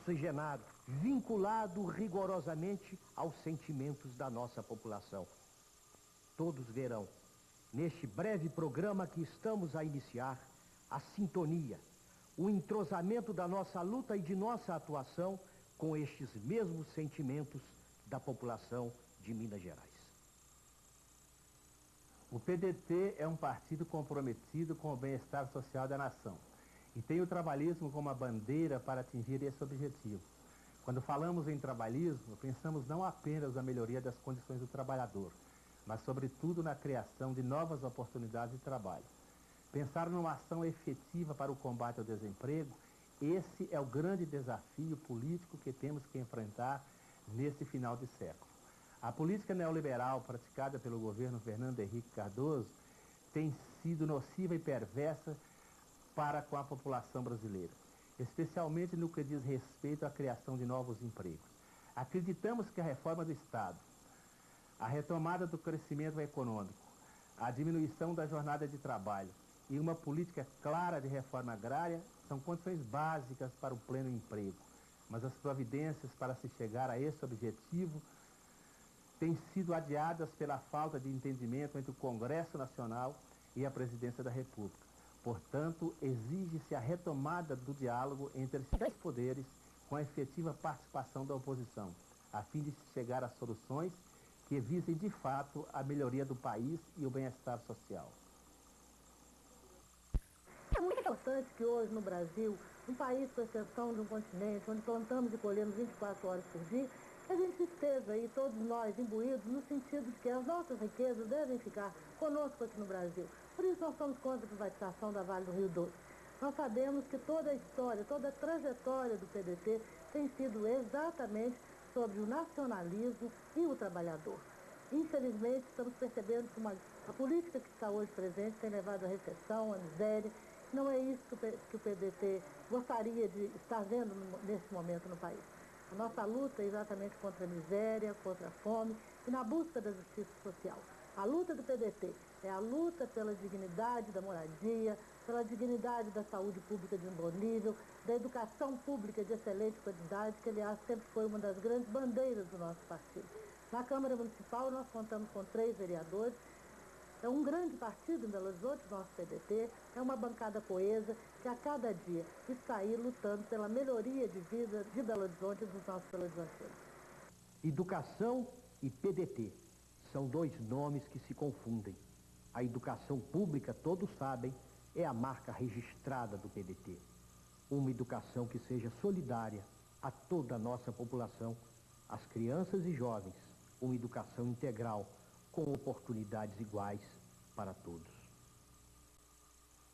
oxigenado, vinculado rigorosamente aos sentimentos da nossa população. Todos verão, neste breve programa que estamos a iniciar, a sintonia, o entrosamento da nossa luta e de nossa atuação com estes mesmos sentimentos da população de Minas Gerais. O PDT é um partido comprometido com o bem-estar social da nação e tem o trabalhismo como a bandeira para atingir esse objetivo. Quando falamos em trabalhismo, pensamos não apenas na melhoria das condições do trabalhador, mas sobretudo na criação de novas oportunidades de trabalho. Pensar numa ação efetiva para o combate ao desemprego, esse é o grande desafio político que temos que enfrentar nesse final de século. A política neoliberal praticada pelo governo Fernando Henrique Cardoso tem sido nociva e perversa para com a população brasileira, especialmente no que diz respeito à criação de novos empregos. Acreditamos que a reforma do Estado, a retomada do crescimento econômico, a diminuição da jornada de trabalho e uma política clara de reforma agrária são condições básicas para o pleno emprego, mas as providências para se chegar a esse objetivo têm sido adiadas pela falta de entendimento entre o Congresso Nacional e a Presidência da República. Portanto, exige-se a retomada do diálogo entre os dois poderes com a efetiva participação da oposição, a fim de se chegar a soluções que visem de fato a melhoria do país e o bem-estar social. É muito importante que hoje no Brasil, um país com exceção de um continente, onde plantamos e colhemos 24 horas por dia, a gente esteja aí, todos nós, imbuídos no sentido de que as nossas riquezas devem ficar conosco aqui no Brasil. Por isso nós somos contra a privatização da Vale do Rio Doce. Nós sabemos que toda a história, toda a trajetória do PDT tem sido exatamente sobre o nacionalismo e o trabalhador. Infelizmente, estamos percebendo que a política que está hoje presente tem levado à recessão, à miséria. Não é isso que o PDT gostaria de estar vendo nesse momento no país. A nossa luta é exatamente contra a miséria, contra a fome e na busca da justiça social. A luta do PDT é a luta pela dignidade da moradia, pela dignidade da saúde pública de um bom nível, da educação pública de excelente qualidade, que aliás sempre foi uma das grandes bandeiras do nosso partido. Na Câmara Municipal nós contamos com 3 vereadores. É um grande partido em Belo Horizonte, nosso PDT, é uma bancada coesa que a cada dia está aí lutando pela melhoria de vida de Belo Horizonte e dos nossos belo-horizontinos. Educação e PDT são 2 nomes que se confundem. A educação pública, todos sabem, é a marca registrada do PDT. Uma educação que seja solidária a toda a nossa população, as crianças e jovens, uma educação integral, com oportunidades iguais para todos.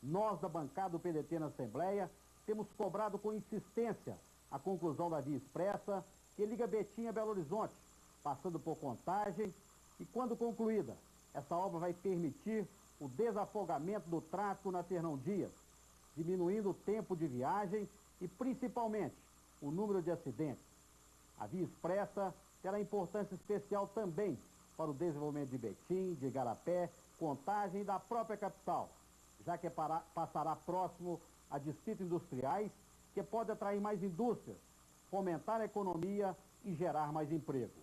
Nós, da bancada do PDT na Assembleia, temos cobrado com insistência a conclusão da Via Expressa que liga Betim a Belo Horizonte, passando por Contagem, e quando concluída, essa obra vai permitir o desafogamento do tráfego na Fernão Dias, diminuindo o tempo de viagem e, principalmente, o número de acidentes. A Via Expressa terá importância especial também para o desenvolvimento de Betim, de Igarapé, Contagem e da própria capital, já que passará próximo a distritos industriais que pode atrair mais indústrias, fomentar a economia e gerar mais emprego.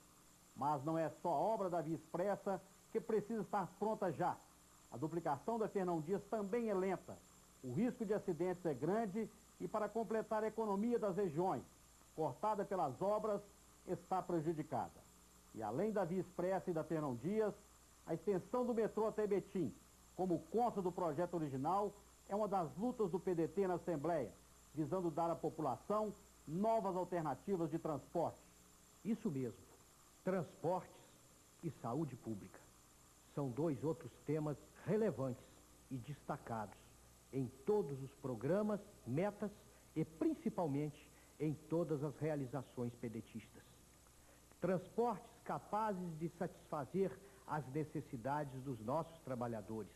Mas não é só a obra da Via Expressa que precisa estar pronta já. A duplicação da Fernão Dias também é lenta. O risco de acidentes é grande e, para completar a economia das regiões, cortada pelas obras, está prejudicada. E além da Via Expressa e da Fernão Dias, a extensão do metrô até Betim, como consta do projeto original, é uma das lutas do PDT na Assembleia, visando dar à população novas alternativas de transporte. Isso mesmo, transportes e saúde pública. São 2 outros temas relevantes e destacados em todos os programas, metas e principalmente em todas as realizações pedetistas. Transportes capazes de satisfazer as necessidades dos nossos trabalhadores,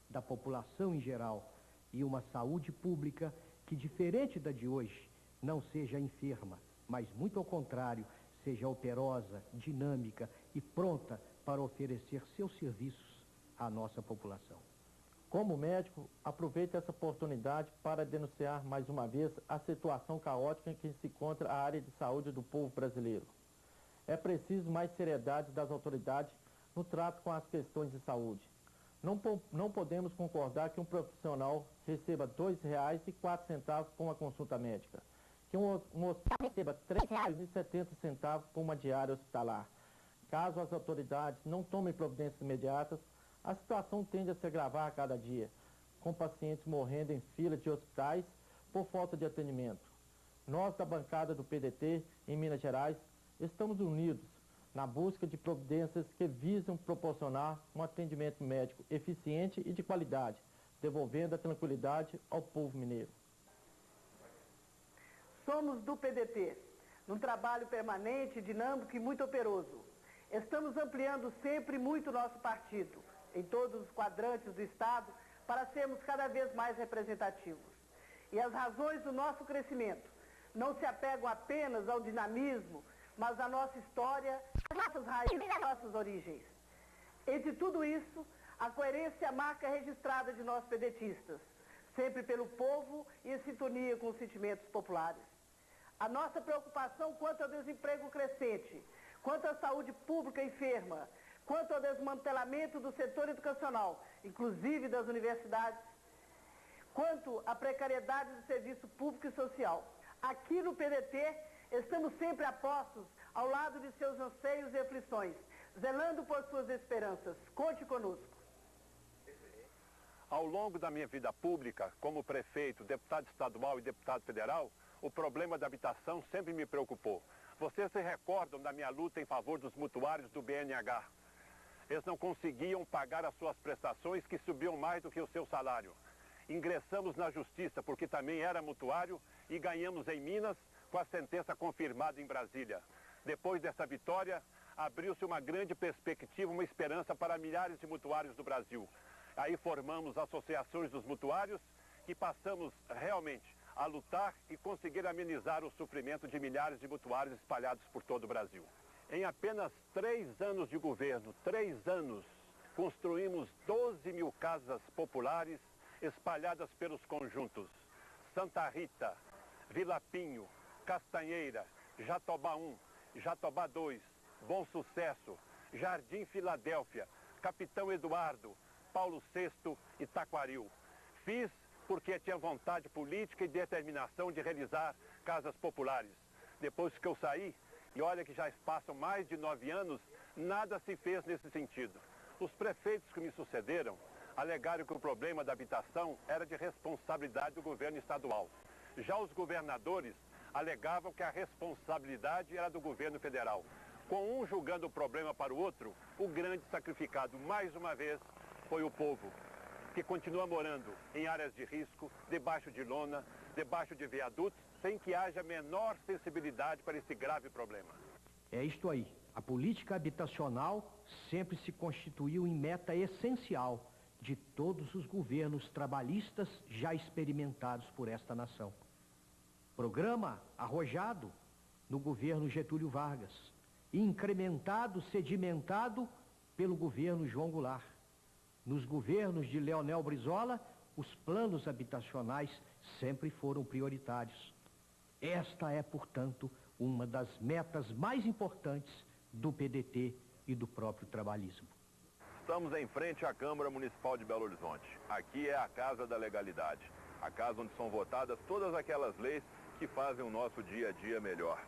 da população em geral, e uma saúde pública que, diferente da de hoje, não seja enferma, mas muito ao contrário, seja operosa, dinâmica e pronta para oferecer seus serviços à nossa população. Como médico, aproveito essa oportunidade para denunciar mais uma vez a situação caótica em que se encontra a área de saúde do povo brasileiro. É preciso mais seriedade das autoridades no trato com as questões de saúde. Não podemos concordar que um profissional receba R$ 2,04 por uma consulta médica, que um hospital receba R$ 3,70 por uma diária hospitalar. Caso as autoridades não tomem providências imediatas, a situação tende a se agravar a cada dia, com pacientes morrendo em fila de hospitais por falta de atendimento. Nós, da bancada do PDT, em Minas Gerais, estamos unidos na busca de providências que visam proporcionar um atendimento médico eficiente e de qualidade, devolvendo a tranquilidade ao povo mineiro. Somos do PDT, num trabalho permanente, dinâmico e muito operoso. Estamos ampliando sempre muito nosso partido, em todos os quadrantes do Estado, para sermos cada vez mais representativos. E as razões do nosso crescimento não se apegam apenas ao dinamismo, mas à nossa história, às nossas raízes e às nossas origens. Entre tudo isso, a coerência é a marca registrada de nós pedetistas, sempre pelo povo e em sintonia com os sentimentos populares. A nossa preocupação quanto ao desemprego crescente, quanto à saúde pública enferma, quanto ao desmantelamento do setor educacional, inclusive das universidades, quanto à precariedade do serviço público e social. Aqui no PDT, estamos sempre apostos ao lado de seus anseios e aflições, zelando por suas esperanças. Conte conosco. Ao longo da minha vida pública, como prefeito, deputado estadual e deputado federal, o problema da habitação sempre me preocupou. Vocês se recordam da minha luta em favor dos mutuários do BNH. Eles não conseguiam pagar as suas prestações, que subiam mais do que o seu salário. Ingressamos na justiça, porque também era mutuário, e ganhamos em Minas, com a sentença confirmada em Brasília. Depois dessa vitória, abriu-se uma grande perspectiva, uma esperança para milhares de mutuários do Brasil. Aí formamos associações dos mutuários e passamos realmente a lutar e conseguir amenizar o sofrimento de milhares de mutuários espalhados por todo o Brasil. Em apenas 3 anos de governo, 3 anos, construímos 12 mil casas populares espalhadas pelos conjuntos Santa Rita, Vila Pinho, Castanheira, Jatobá 1, Jatobá 2, Bom Sucesso, Jardim Filadélfia, Capitão Eduardo, Paulo VI e Taquaril. Fiz porque tinha vontade política e determinação de realizar casas populares. Depois que eu saí, e olha que já passam mais de 9 anos, nada se fez nesse sentido. Os prefeitos que me sucederam alegaram que o problema da habitação era de responsabilidade do governo estadual. Já os governadores alegavam que a responsabilidade era do governo federal. Com um julgando o problema para o outro, o grande sacrificado, mais uma vez, foi o povo, que continua morando em áreas de risco, debaixo de lona, debaixo de viadutos, sem que haja menor sensibilidade para esse grave problema. É isto aí. A política habitacional sempre se constituiu em meta essencial de todos os governos trabalhistas já experimentados por esta nação. Programa arrojado no governo Getúlio Vargas, incrementado, sedimentado pelo governo João Goulart. Nos governos de Leonel Brizola, os planos habitacionais sempre foram prioritários. Esta é, portanto, uma das metas mais importantes do PDT e do próprio trabalhismo. Estamos em frente à Câmara Municipal de Belo Horizonte. Aqui é a Casa da Legalidade, a casa onde são votadas todas aquelas leis que fazem o nosso dia a dia melhor.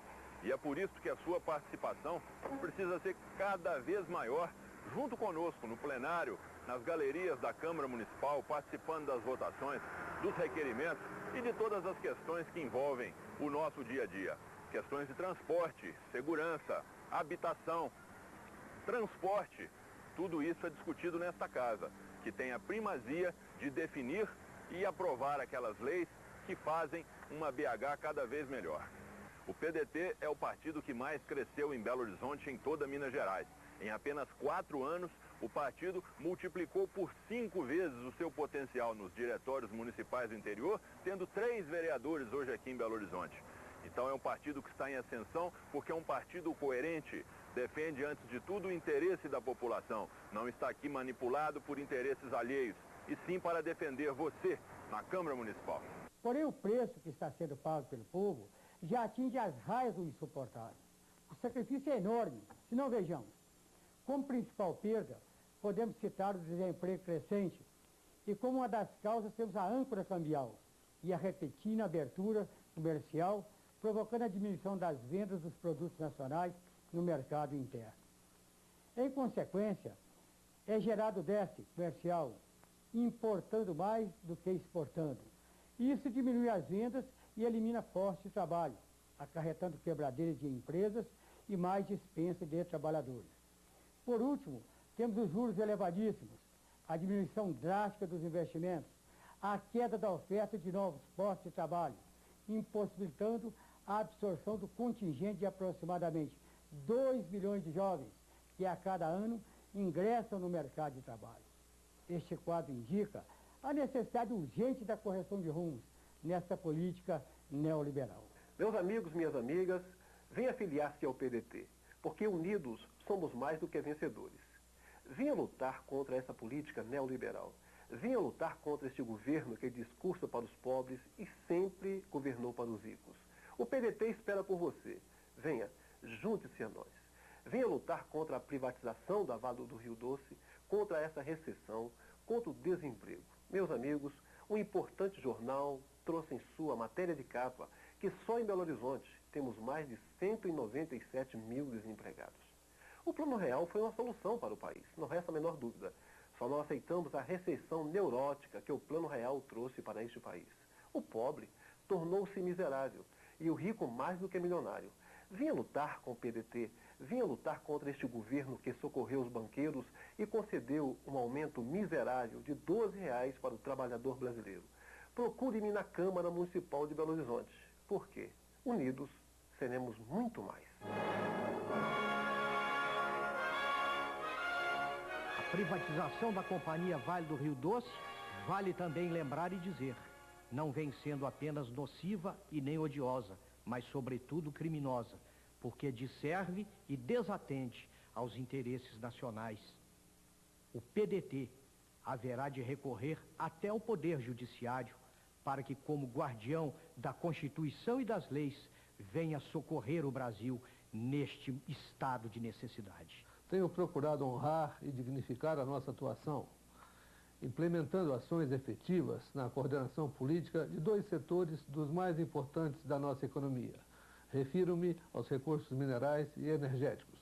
E é por isso que a sua participação precisa ser cada vez maior, junto conosco no plenário, nas galerias da Câmara Municipal, participando das votações, dos requerimentos e de todas as questões que envolvem o nosso dia a dia. Questões de transporte, segurança, habitação, transporte, tudo isso é discutido nesta casa, que tem a primazia de definir e aprovar aquelas leis que fazem uma BH cada vez melhor. O PDT é o partido que mais cresceu em Belo Horizonte em toda Minas Gerais. Em apenas 4 anos, o partido multiplicou por 5 vezes o seu potencial nos diretórios municipais do interior, tendo 3 vereadores hoje aqui em Belo Horizonte. Então é um partido que está em ascensão porque é um partido coerente, defende antes de tudo o interesse da população, não está aqui manipulado por interesses alheios, e sim para defender você na Câmara Municipal. Porém, o preço que está sendo pago pelo povo já atinge as raias do insuportável. O sacrifício é enorme. Se não, vejamos. Como principal perda, podemos citar o desemprego crescente e como uma das causas temos a âncora cambial e a repentina abertura comercial, provocando a diminuição das vendas dos produtos nacionais no mercado interno. Em consequência, é gerado déficit comercial, importando mais do que exportando. Isso diminui as vendas e elimina postos de trabalho, acarretando quebradeiras de empresas e mais dispensa de trabalhadores. Por último, temos os juros elevadíssimos, a diminuição drástica dos investimentos, a queda da oferta de novos postos de trabalho, impossibilitando a absorção do contingente de aproximadamente 2 milhões de jovens que a cada ano ingressam no mercado de trabalho. Este quadro indica a necessidade urgente da correção de rumos nesta política neoliberal. Meus amigos, minhas amigas, venha filiar-se ao PDT, porque unidos somos mais do que vencedores. Venha lutar contra essa política neoliberal. Venha lutar contra este governo que discursa para os pobres e sempre governou para os ricos. O PDT espera por você. Venha, junte-se a nós. Venha lutar contra a privatização da Vale do Rio Doce, contra essa recessão, contra o desemprego. Meus amigos, um importante jornal trouxe em sua matéria de capa que só em Belo Horizonte temos mais de 197 mil desempregados. O Plano Real foi uma solução para o país, não resta a menor dúvida. Só não aceitamos a recessão neurótica que o Plano Real trouxe para este país. O pobre tornou-se miserável e o rico mais do que milionário. Vinha lutar com o PDT, vinha lutar contra este governo que socorreu os banqueiros e concedeu um aumento miserável de R$12 para o trabalhador brasileiro. Procure-me na Câmara Municipal de Belo Horizonte. Por quê? Unidos seremos muito mais. A privatização da Companhia Vale do Rio Doce, vale também lembrar e dizer, não vem sendo apenas nociva e nem odiosa, mas sobretudo criminosa, porque disserve e desatende aos interesses nacionais. O PDT haverá de recorrer até o Poder Judiciário para que, como guardião da Constituição e das leis, venha socorrer o Brasil neste estado de necessidade. Tenho procurado honrar e dignificar a nossa atuação, implementando ações efetivas na coordenação política de dois setores dos mais importantes da nossa economia. Refiro-me aos recursos minerais e energéticos.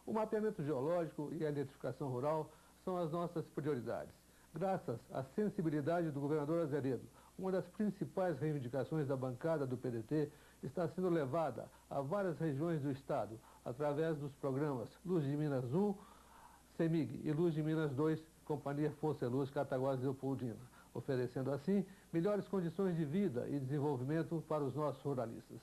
O mapeamento geológico e a eletrificação rural são as nossas prioridades. Graças à sensibilidade do governador Azeredo, uma das principais reivindicações da bancada do PDT está sendo levada a várias regiões do estado, através dos programas Luz de Minas 1, CEMIG e Luz de Minas 2, Companhia Força e Luz Cataguases e Leopoldina, oferecendo assim melhores condições de vida e desenvolvimento para os nossos ruralistas.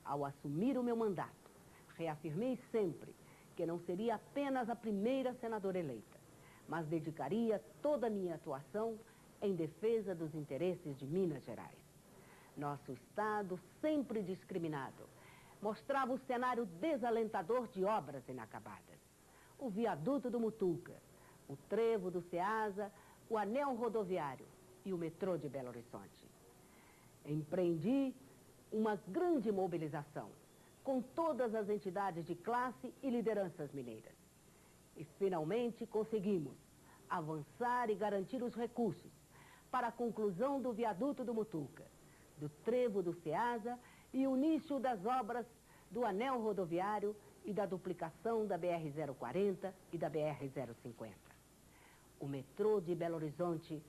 Ao assumir o meu mandato, reafirmei sempre que não seria apenas a primeira senadora eleita, mas dedicaria toda a minha atuação em defesa dos interesses de Minas Gerais. Nosso estado, sempre discriminado, mostrava o cenário desalentador de obras inacabadas. O viaduto do Mutuca, o trevo do Ceasa, o anel rodoviário e o metrô de Belo Horizonte. Empreendi uma grande mobilização com todas as entidades de classe e lideranças mineiras. E finalmente conseguimos avançar e garantir os recursos para a conclusão do viaduto do Mutuca, do trevo do Ceasa e o início das obras do anel rodoviário e da duplicação da BR-040 e da BR-050. O metrô de Belo Horizonte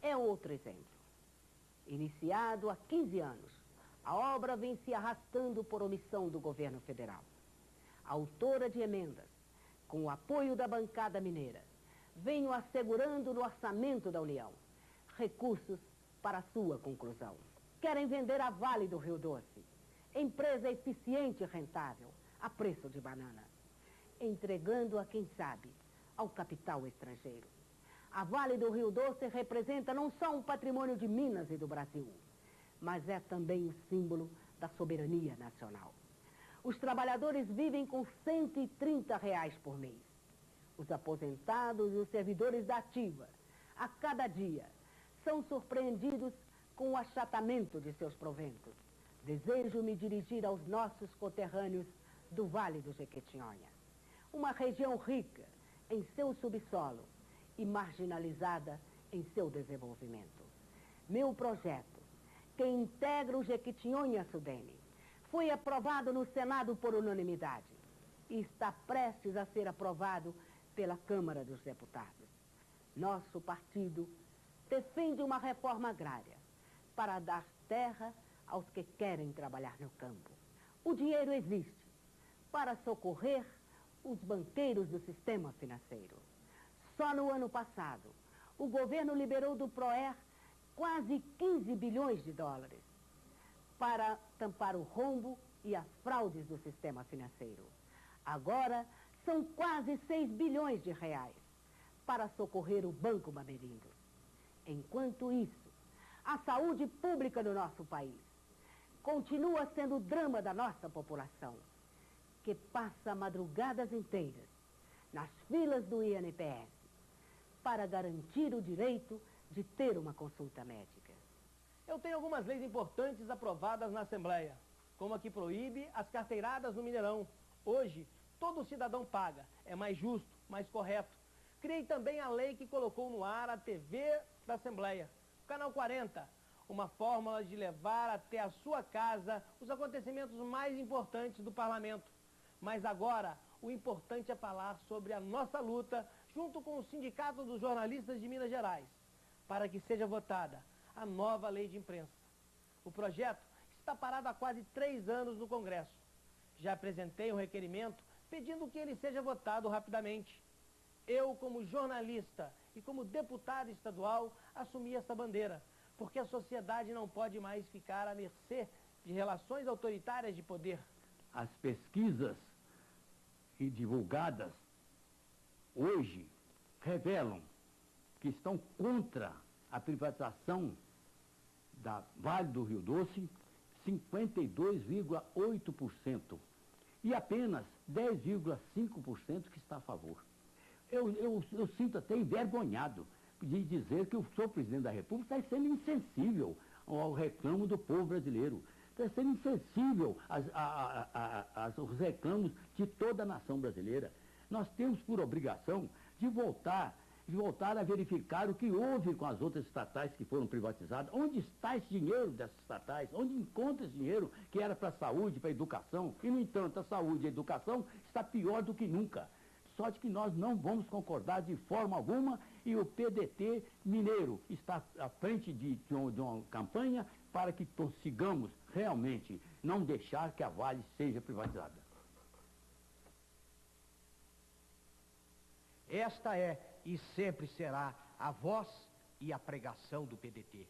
é outro exemplo. Iniciado há 15 anos, a obra vem se arrastando por omissão do governo federal. Autora de emendas, com o apoio da bancada mineira, venho assegurando no orçamento da União recursos para sua conclusão. Querem vender a Vale do Rio Doce, empresa eficiente e rentável, a preço de banana, entregando-a, quem sabe, ao capital estrangeiro. A Vale do Rio Doce representa não só um patrimônio de Minas e do Brasil, mas é também o símbolo da soberania nacional. Os trabalhadores vivem com R$130 por mês. Os aposentados e os servidores da ativa a cada dia, são surpreendidos com o achatamento de seus proventos. Desejo me dirigir aos nossos conterrâneos do Vale do Jequitinhonha, uma região rica em seu subsolo e marginalizada em seu desenvolvimento. Meu projeto, que integra o Jequitinhonha-Sudene, foi aprovado no Senado por unanimidade e está prestes a ser aprovado pela Câmara dos Deputados. Nosso partido defende uma reforma agrária para dar terra aos que querem trabalhar no campo. O dinheiro existe para socorrer os banqueiros do sistema financeiro. Só no ano passado, o governo liberou do PROER quase 15 bilhões de dólares para tampar o rombo e as fraudes do sistema financeiro. Agora, são quase 6 bilhões de reais para socorrer o Banco Bamerindos. Enquanto isso, a saúde pública do nosso país continua sendo o drama da nossa população, que passa madrugadas inteiras nas filas do INPS para garantir o direito de ter uma consulta médica. Eu tenho algumas leis importantes aprovadas na Assembleia, como a que proíbe as carteiradas no Mineirão. Hoje, todo cidadão paga, é mais justo, mais correto. Criei também a lei que colocou no ar a TV da Assembleia, o Canal 40, uma fórmula de levar até a sua casa os acontecimentos mais importantes do parlamento. Mas agora, o importante é falar sobre a nossa luta junto com o Sindicato dos Jornalistas de Minas Gerais, para que seja votada a nova lei de imprensa. O projeto está parado há quase 3 anos no Congresso. Já apresentei um requerimento pedindo que ele seja votado rapidamente. Eu, como jornalista e como deputado estadual, assumi essa bandeira, porque a sociedade não pode mais ficar à mercê de relações autoritárias de poder. As pesquisas divulgadas hoje revelam que estão contra a privatização da Vale do Rio Doce 52,8% e apenas 10,5% que está a favor. Eu sinto até envergonhado de dizer que o senhor presidente da República está sendo insensível ao reclamo do povo brasileiro. Está sendo insensível aos reclamos de toda a nação brasileira. Nós temos por obrigação de voltar a verificar o que houve com as outras estatais que foram privatizadas. Onde está esse dinheiro dessas estatais? Onde encontra esse dinheiro que era para a saúde, para a educação? E, no entanto, a saúde e a educação está pior do que nunca. Só de que nós não vamos concordar de forma alguma e o PDT mineiro está à frente de uma campanha para que consigamos realmente não deixar que a Vale seja privatizada. Esta é e sempre será a voz e a pregação do PDT,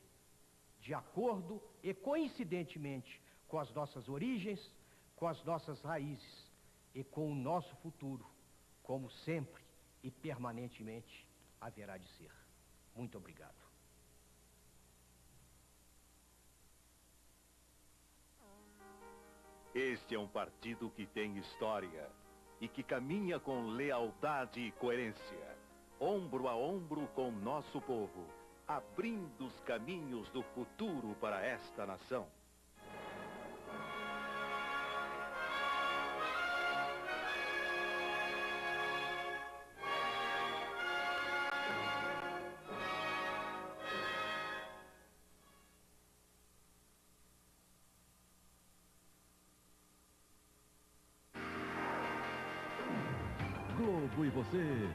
de acordo e coincidentemente com as nossas origens, com as nossas raízes e com o nosso futuro, como sempre e permanentemente haverá de ser. Muito obrigado. Este é um partido que tem história e que caminha com lealdade e coerência, ombro a ombro com nosso povo, abrindo os caminhos do futuro para esta nação. Globo e você,